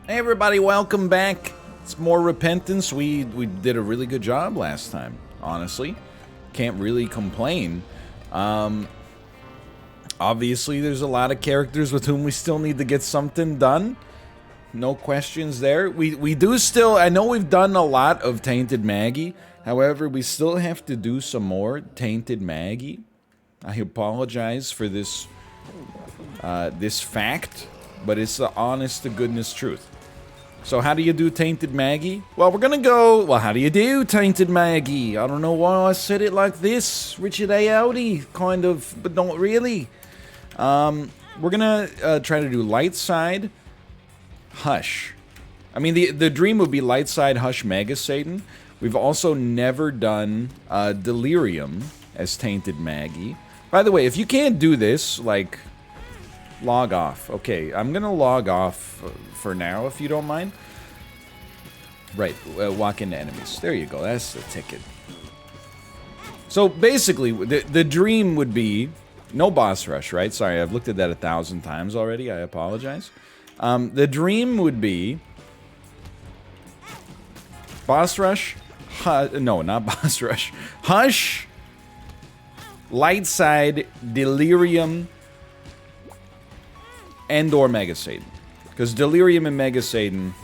Hey everybody, welcome back. It's more Repentance. We did a really good job last time, honestly. Can't really complain. Obviously, there's a lot of characters with whom we still need to get something done. No questions there. We do still, I know we've done a lot of Tainted Maggie. However, we still have to do some more Tainted Maggie. I apologize for this, this fact, but it's the honest to goodness truth. So how do you do Tainted Maggie? Well, we're gonna go... Well, how do you do Tainted Maggie? I don't know why I said it like this. Richard A. Audi, kind of, but not really. We're gonna try to do Light Side, Hush. I mean, the dream would be Light Side, Hush, Mega Satan. We've also never done Delirium as Tainted Maggie. By the way, if you can't do this, like... Log off. Okay, I'm gonna log off for now, if you don't mind. Right, walk into enemies. There you go, that's the ticket. So basically, the dream would be no boss rush, right? Sorry, I've looked at that 1,000 times already. I apologize. The dream would be boss rush. No, not boss rush. Hush. Light Side. Delirium. And or Mega Satan. Because Delirium and Mega Satan,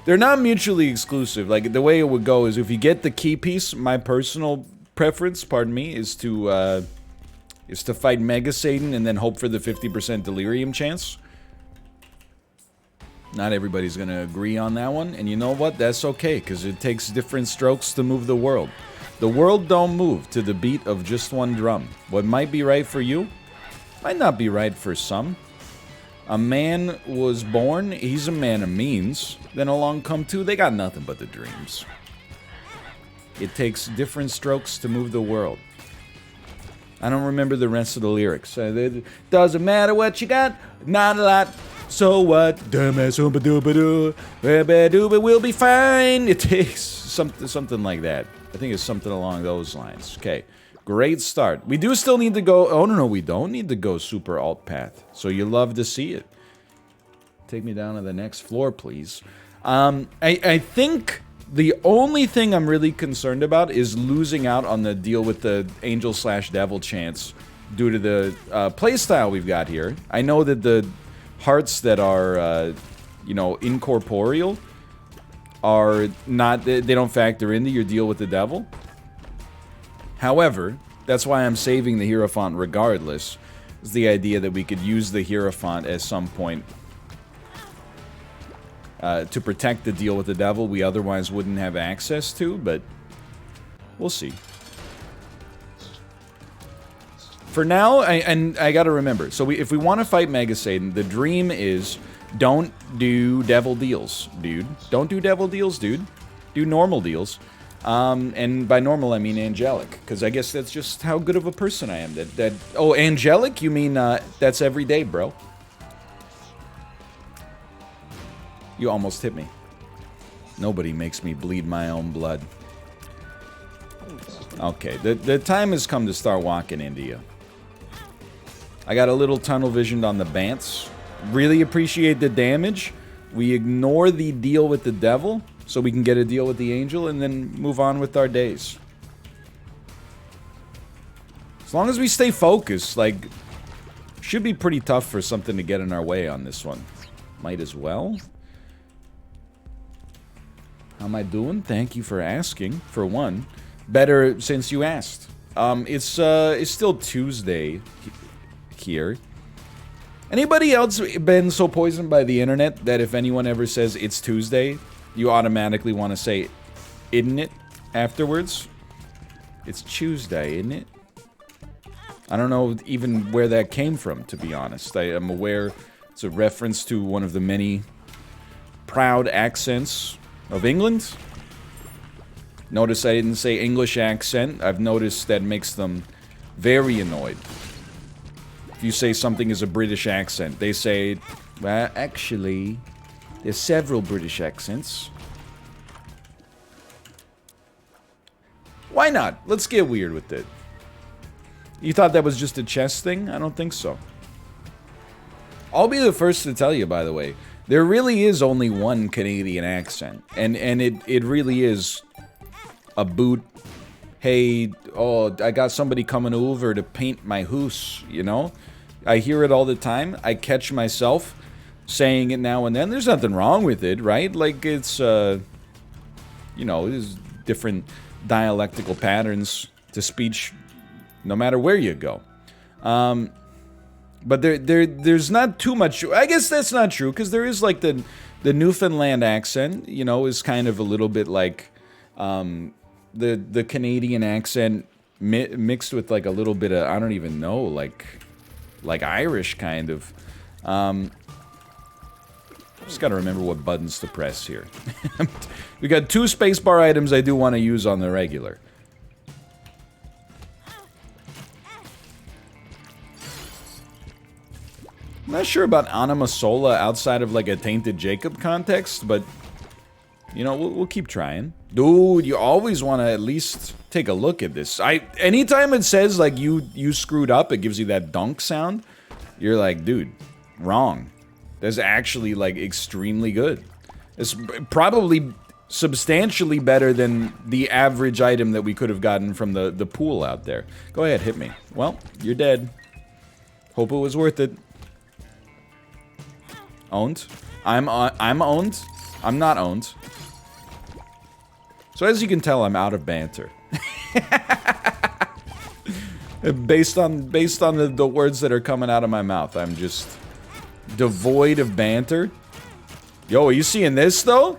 they're not mutually exclusive. Like, the way it would go is if you get the key piece, my personal preference, pardon me, is to fight Mega Satan and then hope for the 50% Delirium chance. Not everybody's gonna agree on that one, and you know what? That's okay, because it takes different strokes to move the world. The world don't move to the beat of just one drum. What might be right for you, might not be right for some. A man was born, he's a man of means. Then along come two, they got nothing but the dreams. It takes different strokes to move the world. I don't remember the rest of the lyrics. It doesn't matter what you got, not a lot. So what? Dumbass oompa dooba doo, we'll be fine. It takes something like that. I think it's something along those lines. Okay. Great start. We do still need to go... Oh, no, we don't need to go super alt path. So you love to see it. Take me down to the next floor, please. I think the only thing I'm really concerned about is losing out on the deal with the angel/devil chance due to the playstyle we've got here. I know that the hearts that are, you know, incorporeal are not... They don't factor into your deal with the devil. However, that's why I'm saving the Hierophant regardless. Is the idea that we could use the Hierophant at some point to protect the deal with the devil we otherwise wouldn't have access to, but we'll see. For now, I gotta remember, so if we want to fight Mega Satan, the dream is don't do devil deals, dude. Don't do devil deals, dude. Do normal deals. And by normal, I mean angelic, because I guess that's just how good of a person I am. Oh, angelic? You mean, that's every day, bro. You almost hit me. Nobody makes me bleed my own blood. Okay, the time has come to start walking into you. I got a little tunnel visioned on the Bants. Really appreciate the damage. We ignore the deal with the devil, so we can get a deal with the angel and then move on with our days. As long as we stay focused, like, should be pretty tough for something to get in our way on this one. Might as well. How am I doing? Thank you for asking, for one. Better since you asked. It's still Tuesday here. Anybody else been so poisoned by the internet that if anyone ever says it's Tuesday, you automatically want to say, isn't it, afterwards? It's Tuesday, isn't it? I don't know even where that came from, to be honest. I am aware it's a reference to one of the many proud accents of England. Notice I didn't say English accent. I've noticed that makes them very annoyed. If you say something is a British accent, they say, well, actually... There's several British accents. Why not? Let's get weird with it. You thought that was just a chess thing? I don't think so. I'll be the first to tell you, by the way. There really is only one Canadian accent, and it really is a boot. Hey, oh, I got somebody coming over to paint my house, you know? I hear it all the time. I catch myself saying it now and then. There's nothing wrong with it, right? Like, it's, you know, there's different dialectical patterns to speech no matter where you go. But there's not too much. I guess that's not true, because there is, like, the Newfoundland accent, you know, is kind of a little bit like the Canadian accent mixed with, like, a little bit of, I don't even know, like Irish, kind of. Just gotta remember what buttons to press here. We got 2 spacebar items I do want to use on the regular. I'm not sure about Anima Sola outside of, like, a Tainted Jacob context, but, you know, we'll keep trying. Dude, you always want to at least take a look at this. Anytime it says, like, you screwed up, it gives you that dunk sound, you're like, dude, wrong. That's actually, like, extremely good. It's probably substantially better than the average item that we could have gotten from the pool out there. Go ahead, hit me. Well, you're dead. Hope it was worth it. Owned. I'm owned. I'm not owned. So as you can tell, I'm out of banter. based on the words that are coming out of my mouth, I'm just devoid of banter. Yo, are you seeing this though?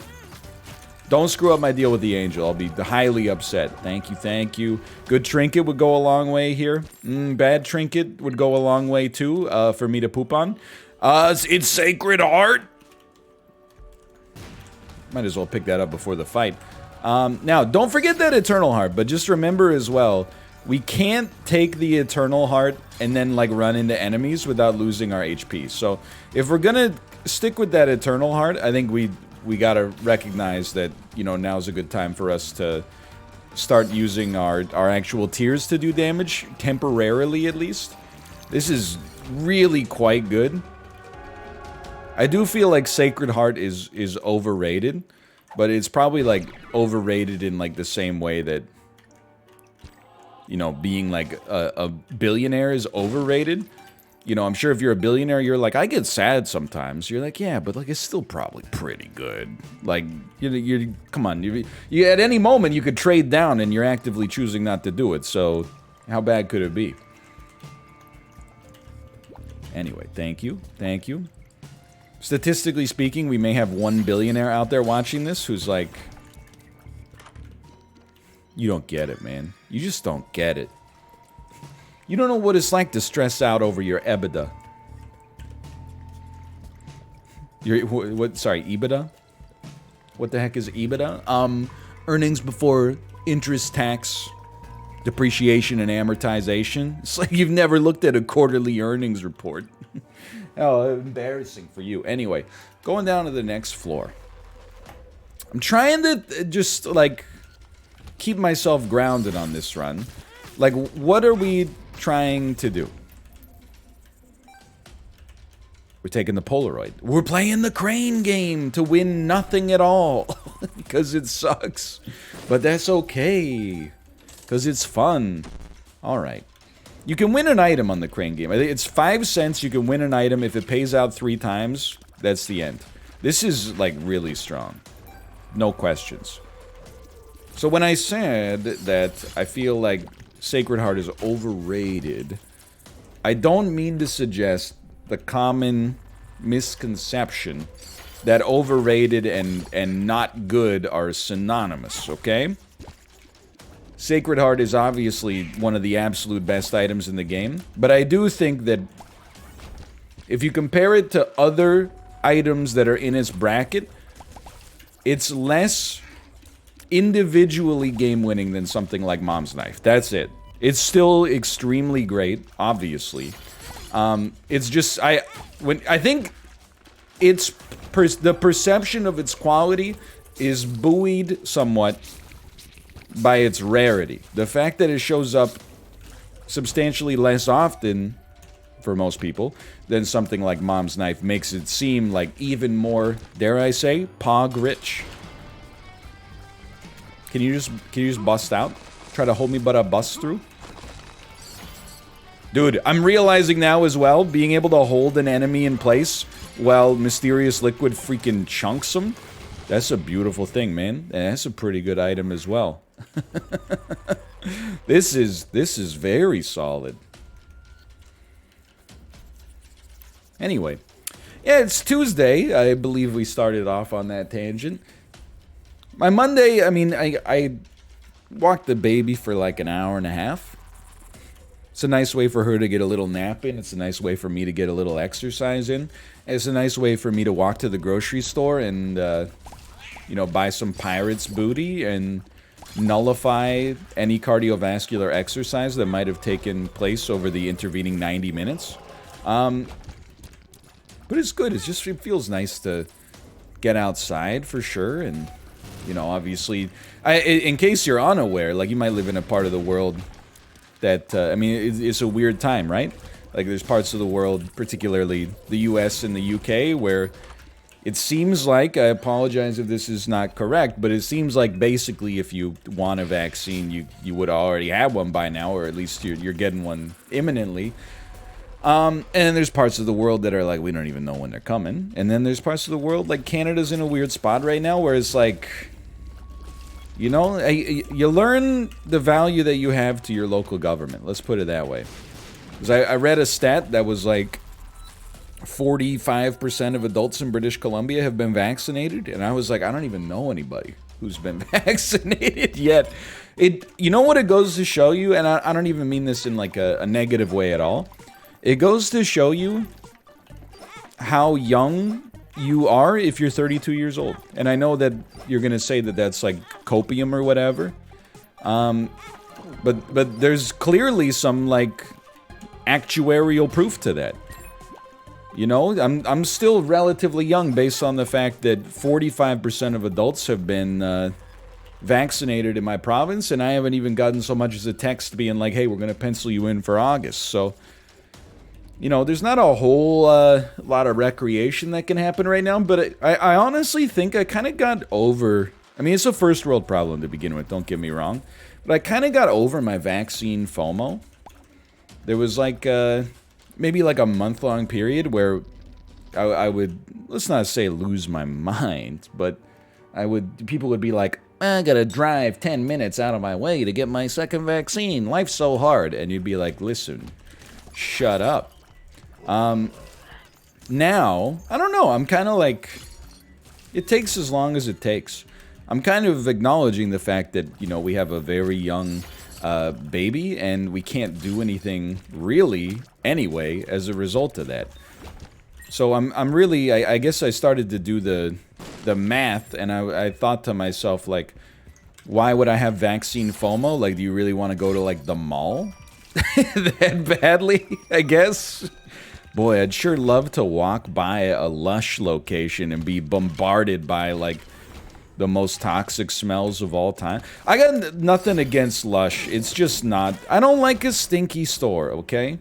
Don't screw up my deal with the angel. I'll be highly upset. Thank you, thank you. Good trinket would go a long way here. Bad trinket would go a long way too, for me to poop on. It's Sacred Heart. Might as well pick that up before the fight. Now, don't forget that Eternal Heart, but just remember as well, we can't take the Eternal Heart and then, like, run into enemies without losing our HP. So, if we're gonna stick with that Eternal Heart, I think we gotta recognize that, you know, now's a good time for us to start using our actual tiers to do damage, temporarily at least. This is really quite good. I do feel like Sacred Heart is overrated, but it's probably, like, overrated in, like, the same way that, you know, being, like, a billionaire is overrated. You know, I'm sure if you're a billionaire, you're like, I get sad sometimes. You're like, yeah, but, like, it's still probably pretty good. Like, you're come on. You at any moment, you could trade down, and you're actively choosing not to do it. So, how bad could it be? Anyway, thank you. Thank you. Statistically speaking, we may have one billionaire out there watching this who's like, you don't get it, man. You just don't get it. You don't know what it's like to stress out over your EBITDA. Sorry, EBITDA? What the heck is EBITDA? Earnings before interest, tax, depreciation, and amortization. It's like you've never looked at a quarterly earnings report. Oh, embarrassing for you. Anyway, going down to the next floor. I'm trying to just, like, keep myself grounded on this run. Like, what are we trying to do? We're taking the Polaroid. We're playing the crane game to win nothing at all. Because it sucks. But that's okay. Because it's fun. Alright. You can win an item on the crane game. It's 5 cents. You can win an item. If it pays out 3 times, that's the end. This is, like, really strong. No questions. So when I said that I feel like Sacred Heart is overrated, I don't mean to suggest the common misconception that overrated and not good are synonymous, okay? Sacred Heart is obviously one of the absolute best items in the game, but I do think that if you compare it to other items that are in its bracket, it's less individually game-winning than something like Mom's Knife. That's it. It's still extremely great, obviously. It's just, I think it's the perception of its quality is buoyed somewhat by its rarity. The fact that it shows up substantially less often for most people, then something like Mom's Knife makes it seem like even more, dare I say, pog rich. Can you just bust out? Try to hold me but I bust through? Dude, I'm realizing now as well, being able to hold an enemy in place while Mysterious Liquid freaking chunks them, that's a beautiful thing, man. And that's a pretty good item as well. This is very solid. Anyway, yeah, it's Tuesday. I believe we started off on that tangent. My Monday, I mean, I walked the baby for like an hour and a half. It's a nice way for her to get a little nap in. It's a nice way for me to get a little exercise in. It's a nice way for me to walk to the grocery store and, you know, buy some pirate's booty and nullify any cardiovascular exercise that might have taken place over the intervening 90 minutes. But it's good. It feels nice to get outside for sure. And, you know, obviously, in case you're unaware, like you might live in a part of the world that, I mean, it's a weird time, right? Like there's parts of the world, particularly the US and the UK, where it seems like, I apologize if this is not correct, but it seems like basically if you want a vaccine, you would already have one by now, or at least you're getting one imminently. And there's parts of the world that are like, we don't even know when they're coming. And then there's parts of the world, like Canada's in a weird spot right now, where it's like, you know, you learn the value that you have to your local government. Let's put it that way. Because I read a stat that was like 45% of adults in British Columbia have been vaccinated. And I was like, I don't even know anybody who's been vaccinated yet. You know what it goes to show you? And I don't even mean this in like a negative way at all. It goes to show you how young you are if you're 32 years old. And I know that you're going to say that that's like copium or whatever. But there's clearly some like actuarial proof to that. You know, I'm still relatively young based on the fact that 45% of adults have been vaccinated in my province, and I haven't even gotten so much as a text being like, hey, we're going to pencil you in for August. So, you know, there's not a whole lot of recreation that can happen right now, but I honestly think I kind of got over... I mean, it's a first world problem to begin with, don't get me wrong, but I kind of got over my vaccine FOMO. There was like maybe like a month-long period where I would, let's not say lose my mind, but people would be like, I gotta drive 10 minutes out of my way to get my second vaccine. Life's so hard. And you'd be like, listen, shut up. Now, I don't know, I'm kind of like, it takes as long as it takes. I'm kind of acknowledging the fact that, you know, we have a very young baby, and we can't do anything really anyway as a result of that. So I'm really, I guess I started to do the math, and I thought to myself, like, why would I have vaccine FOMO? Like, do you really want to go to, like, the mall? That badly, I guess? Boy, I'd sure love to walk by a Lush location and be bombarded by, like, the most toxic smells of all time. I got nothing against Lush. It's just not... I don't like a stinky store, okay?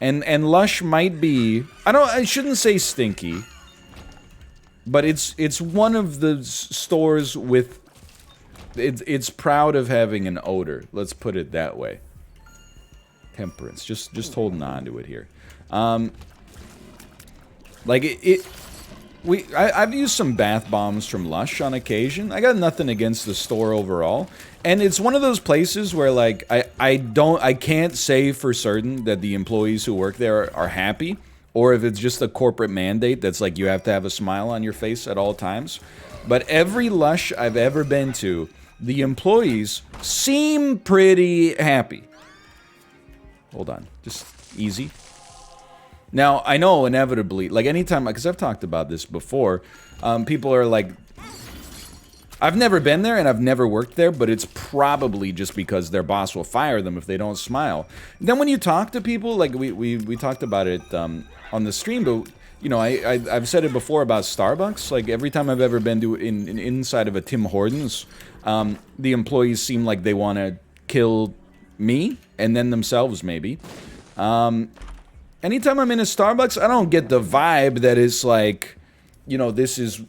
And Lush might be... I shouldn't say stinky. But it's one of the stores with... It's proud of having an odor. Let's put it that way. Temperance. Just holding on to it here. Like, I've used some bath bombs from Lush on occasion. I got nothing against the store overall. And it's one of those places where, like, I can't say for certain that the employees who work there are happy, or if it's just a corporate mandate that's like you have to have a smile on your face at all times. But every Lush I've ever been to, the employees seem pretty happy. Hold on, just easy. Now, I know inevitably, like anytime, because I've talked about this before, people are like, I've never been there and I've never worked there, but it's probably just because their boss will fire them if they don't smile. And then when you talk to people, like we talked about it on the stream, but you know, I've said it before about Starbucks. Like every time I've ever been to inside of a Tim Hortons, the employees seem like they want to kill me and then themselves maybe. Anytime I'm in a Starbucks, I don't get the vibe that it's like, you know, this is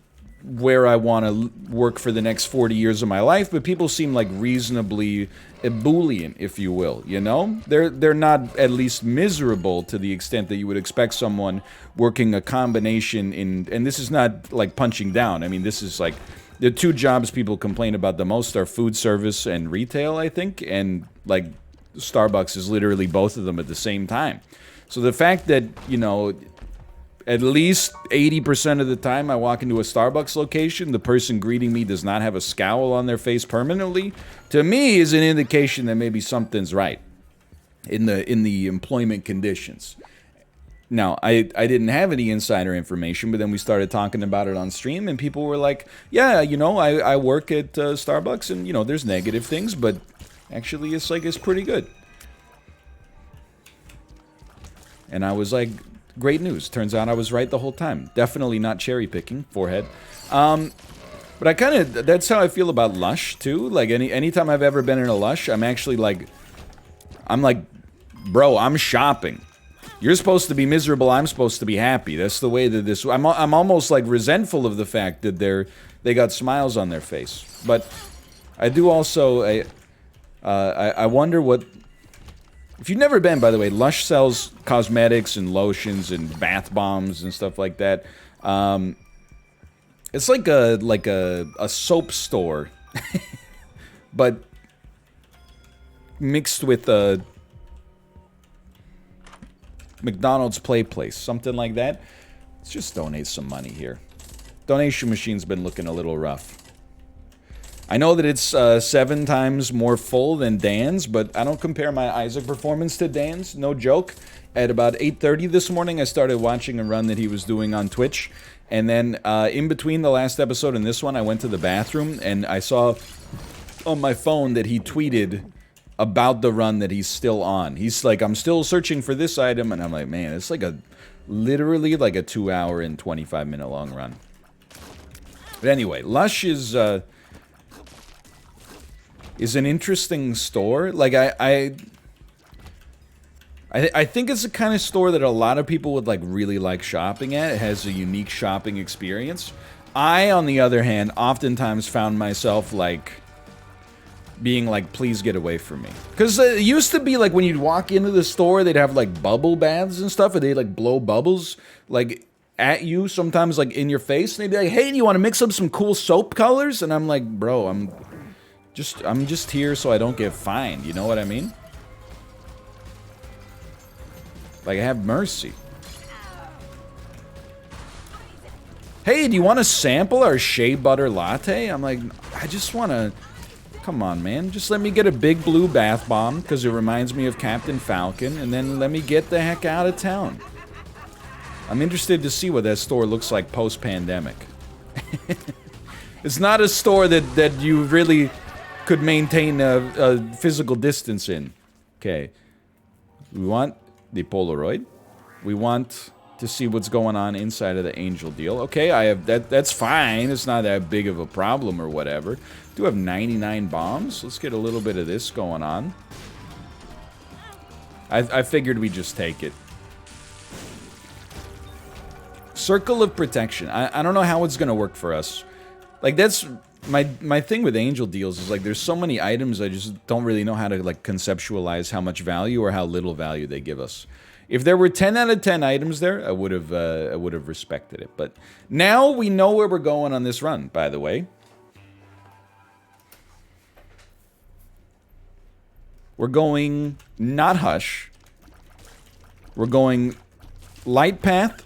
where I want to work for the next 40 years of my life, but people seem like reasonably ebullient, if you will, you know? They're not at least miserable to the extent that you would expect someone working a combination in, and this is not like punching down, I mean, this is like, the two jobs people complain about the most are food service and retail, I think, and like Starbucks is literally both of them at the same time. So the fact that, you know, at least 80% of the time I walk into a Starbucks location, the person greeting me does not have a scowl on their face permanently, to me is an indication that maybe something's right in the employment conditions. Now, I didn't have any insider information, but then we started talking about it on stream, and people were like, yeah, you know, I work at Starbucks, and, you know, there's negative things, but actually it's pretty good. And I was like, great news. Turns out I was right the whole time. Definitely not cherry picking, forehead. But I kind of, that's how I feel about Lush too. Like anytime I've ever been in a Lush, I'm actually like, bro, I'm shopping. You're supposed to be miserable, I'm supposed to be happy. That's the way that this, I'm almost like resentful of the fact that they got smiles on their face. But I do also, I wonder what, if you've never been, by the way, Lush sells cosmetics and lotions and bath bombs and stuff like that. It's like a soap store, but mixed with a McDonald's play place, something like that. Let's just donate some money here. Donation machine's been looking a little rough. I know that it's 7 times more full than Dan's, but I don't compare my Isaac performance to Dan's, no joke. At about 8:30 this morning, I started watching a run that he was doing on Twitch. And then in between the last episode and this one, I went to the bathroom, and I saw on my phone that he tweeted about the run that he's still on. He's like, I'm still searching for this item, and I'm like, man, it's like literally like a 2-hour and 25-minute long run. But anyway, Lush is an interesting store. Like, I think it's the kind of store that a lot of people would, like, really like shopping at. It has a unique shopping experience. I, on the other hand, oftentimes found myself, like, being like, please get away from me. Because it used to be, like, when you'd walk into the store, they'd have, like, bubble baths and stuff, and they'd, like, blow bubbles, like, at you, sometimes, like, in your face. And they'd be like, hey, do you want to mix up some cool soap colors? And I'm like, bro, I'm just here so I don't get fined, you know what I mean? Like, have mercy. Hey, do you want to sample our shea butter latte? I'm like, I just want to... Come on, man. Just let me get a big blue bath bomb, because it reminds me of Captain Falcon, and then let me get the heck out of town. I'm interested to see what that store looks like post-pandemic. It's not a store that you really could maintain a physical distance in. Okay. We want the Polaroid. We want to see what's going on inside of the Angel deal. Okay, I have that's fine. It's not that big of a problem or whatever. Do have 99 bombs. Let's get a little bit of this going on. I figured we'd just take it. Circle of Protection. I don't know how it's gonna work for us. Like, that's my thing with Angel deals is, like, there's so many items I just don't really know how to, like, conceptualize how much value or how little value they give us. If there were 10 out of 10 items there, I would have respected it. But now we know where we're going on this run, by the way. We're going not Hush. We're going Light Path.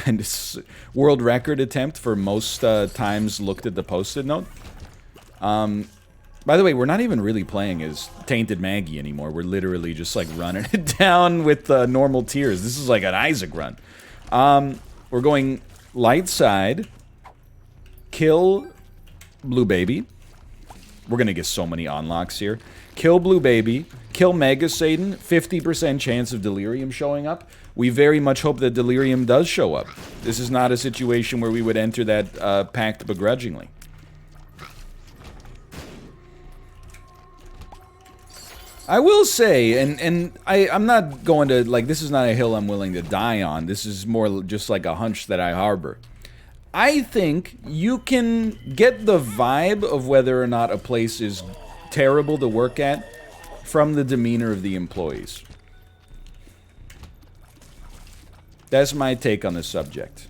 And it's world record attempt for most times looked at the Post-it note. By the way, we're not even really playing as Tainted Maggie anymore. We're literally just, like, running it down with normal tiers. This is like an Isaac run. We're going Light Side. Kill Blue Baby. We're gonna get so many unlocks here. Kill Blue Baby. Kill Mega Satan. 50% chance of Delirium showing up. We very much hope that Delirium does show up. This is not a situation where we would enter that pact begrudgingly. I will say, and I'm not going to, like, this is not a hill I'm willing to die on. This is more just like a hunch that I harbor. I think you can get the vibe of whether or not a place is terrible to work at from the demeanor of the employees. That's my take on the subject.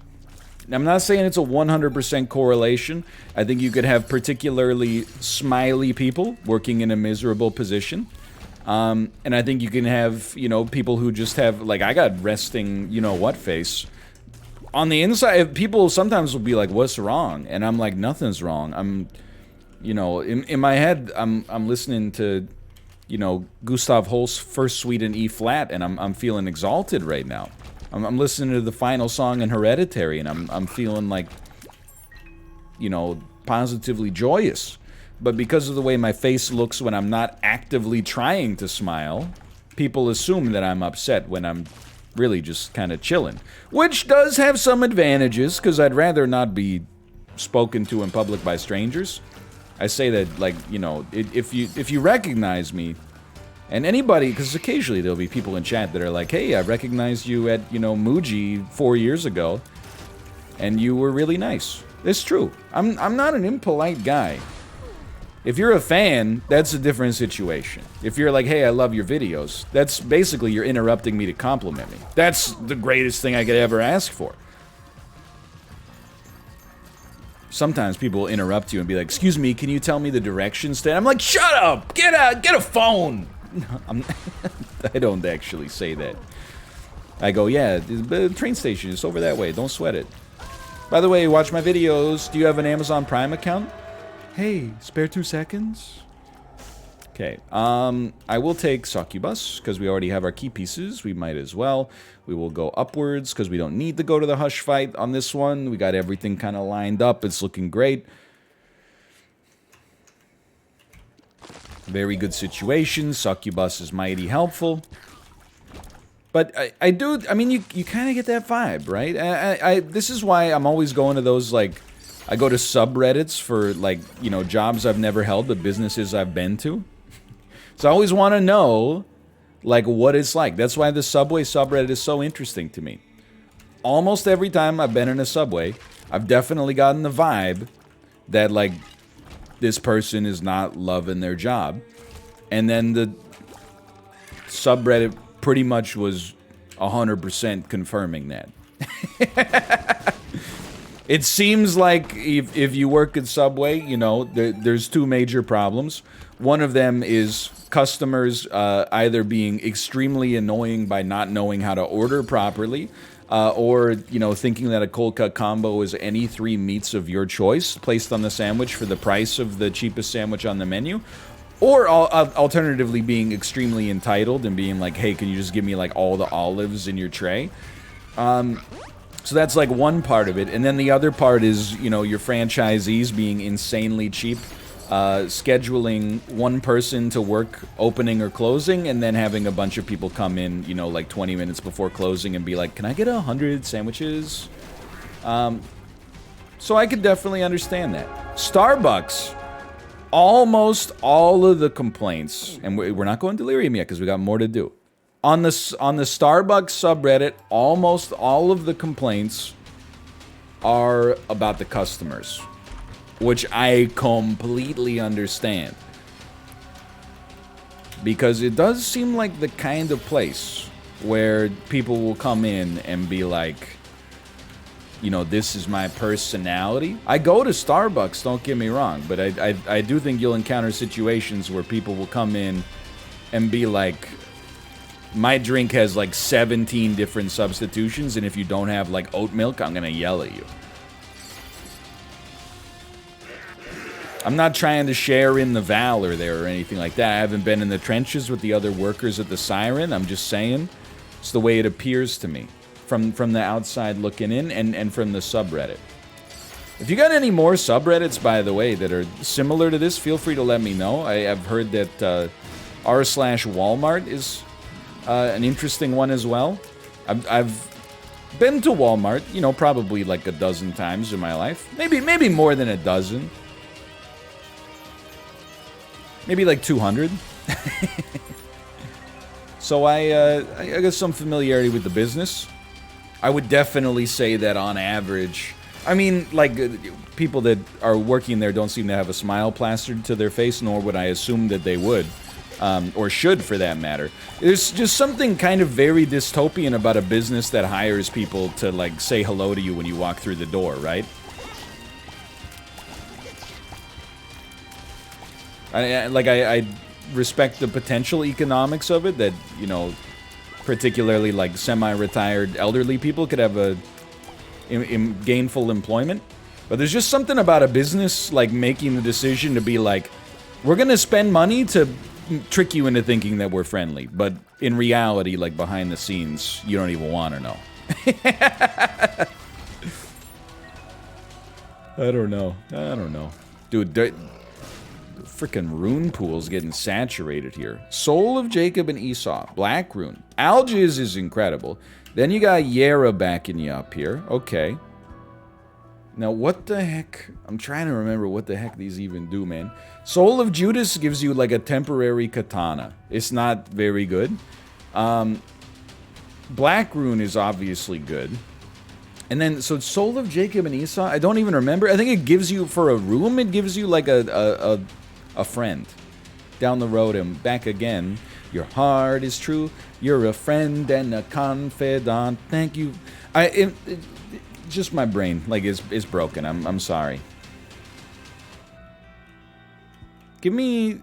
I'm not saying it's a 100% correlation. I think you could have particularly smiley people working in a miserable position. And I think you can have, you know, people who just have, like, I got resting, you know what face. On the inside, people sometimes will be like, what's wrong? And I'm like, nothing's wrong. I'm, you know, in my head, I'm listening to, you know, Gustav Holst's first suite in E flat, and I'm feeling exalted right now. I'm listening to the final song in Hereditary, and I'm feeling like, you know, positively joyous. But because of the way my face looks when I'm not actively trying to smile, people assume that I'm upset when I'm really just kind of chilling. Which does have some advantages, because I'd rather not be spoken to in public by strangers. I say that, like, you know, if you recognize me, and anybody, because occasionally there'll be people in chat that are like, hey, I recognized you at, you know, Muji 4 years ago, and you were really nice. It's true. I'm not an impolite guy. If you're a fan, that's a different situation. If you're like, hey, I love your videos, that's basically you're interrupting me to compliment me. That's the greatest thing I could ever ask for. Sometimes people will interrupt you and be like, excuse me, can you tell me the directions to... I'm like, shut up! Get a phone! I don't actually say that. I go, yeah, the train station is over that way. Don't sweat it. By the way, watch my videos. Do you have an Amazon Prime account? Hey, spare 2 seconds? Okay, I will take Succubus, because we already have our key pieces. We might as well. We will go upwards, because we don't need to go to the Hush fight on this one. We got everything kind of lined up. It's looking great. Very good situation. Succubus is mighty helpful. But I mean, you kind of get that vibe, right? This is why I'm always going to those, like, I go to subreddits for, like, you know, jobs I've never held, but businesses I've been to. So I always want to know, like, what it's like. That's why the Subway subreddit is so interesting to me. Almost every time I've been in a Subway, I've definitely gotten the vibe that, like, this person is not loving their job. And then the subreddit pretty much was 100% confirming that. It seems like if you work at Subway, you know, there's two major problems. One of them is customers either being extremely annoying by not knowing how to order properly, or, you know, thinking that a cold cut combo is any 3 meats of your choice placed on the sandwich for the price of the cheapest sandwich on the menu. Or alternatively being extremely entitled and being like, hey, can you just give me, like, all the olives in your tray? So that's, like, one part of it. And then the other part is, you know, your franchisees being insanely cheap, scheduling one person to work opening or closing, and then having a bunch of people come in, you know, like 20 minutes before closing and be like, can I get 100 sandwiches? So I could definitely understand that. Starbucks, almost all of the complaints, and we're not going delirium yet because we got more to do. On the Starbucks subreddit, almost all of the complaints are about the customers, which I completely understand. Because it does seem like the kind of place where people will come in and be like, you know, this is my personality. I go to Starbucks, don't get me wrong, but I do think you'll encounter situations where people will come in and be like, my drink has like 17 different substitutions, and if you don't have like oat milk, I'm gonna yell at you. I'm not trying to share in the valor there or anything like that. I haven't been in the trenches with the other workers at the Siren. I'm just saying it's the way it appears to me from the outside looking in, and from the subreddit. If you got any more subreddits, by the way, that are similar to this, feel free to let me know. I've heard that r/Walmart is an interesting one as well. I've been to Walmart, you know, probably like a dozen times in my life. Maybe more than a dozen. Maybe like 200. So I got some familiarity with the business. I would definitely say that on average, I mean, like, people that are working there don't seem to have a smile plastered to their face, nor would I assume that they would. Or should, for that matter. There's just something kind of very dystopian about a business that hires people to, like, say hello to you when you walk through the door, right? I respect the potential economics of it, that, you know, particularly, like, semi-retired elderly people could have a gainful employment. But there's just something about a business, like, making the decision to be like, we're gonna spend money to trick you into thinking that we're friendly, but in reality, like, behind the scenes, you don't even want to know. I don't know. Dude, freaking rune pool's getting saturated here. Soul of Jacob and Esau. Black rune. Algiz is incredible. Then you got Yera backing you up here. Okay. Now, what the heck? I'm trying to remember what the heck these even do, man. Soul of Judas gives you, like, a temporary katana. It's not very good. Black rune is obviously good. And then, so Soul of Jacob and Esau, I don't even remember. I think it gives you, for a room, it gives you, like, a friend. Down the road and back again. Your heart is true. You're a friend and a confidant. Thank you. Just my brain, like, is broken. I'm sorry. Give me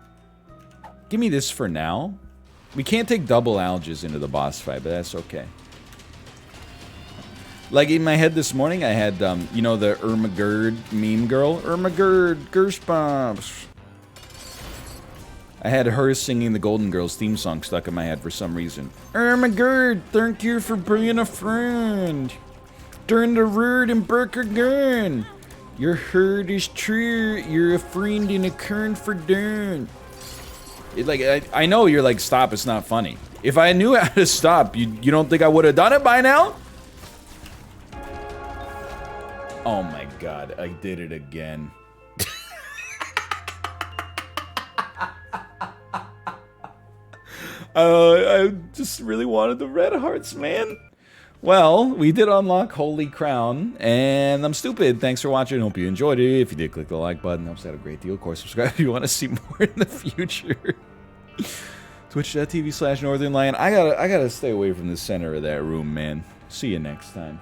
this for now. We can't take double Algiz into the boss fight, but that's okay. Like, in my head this morning, I had, you know, the Ermagerd meme girl? Ermagerd, Gershbomps. I had her singing the Golden Girls theme song stuck in my head for some reason. Ermagerd, thank you for being a friend. Turn the road and break again. Your hurt is true. You're a friend in a current for done. I know you're like, stop, it's not funny. If I knew how to stop, you don't think I would have done it by now? Oh my god, I did it again. I just really wanted the red hearts, man. Well, we did unlock Holy Crown, and I'm stupid. Thanks for watching. Hope you enjoyed it. If you did, click the like button. Helps out a great deal. Of course, subscribe if you want to see more in the future. Twitch.tv/NorthernLion. I gotta stay away from the center of that room, man. See you next time.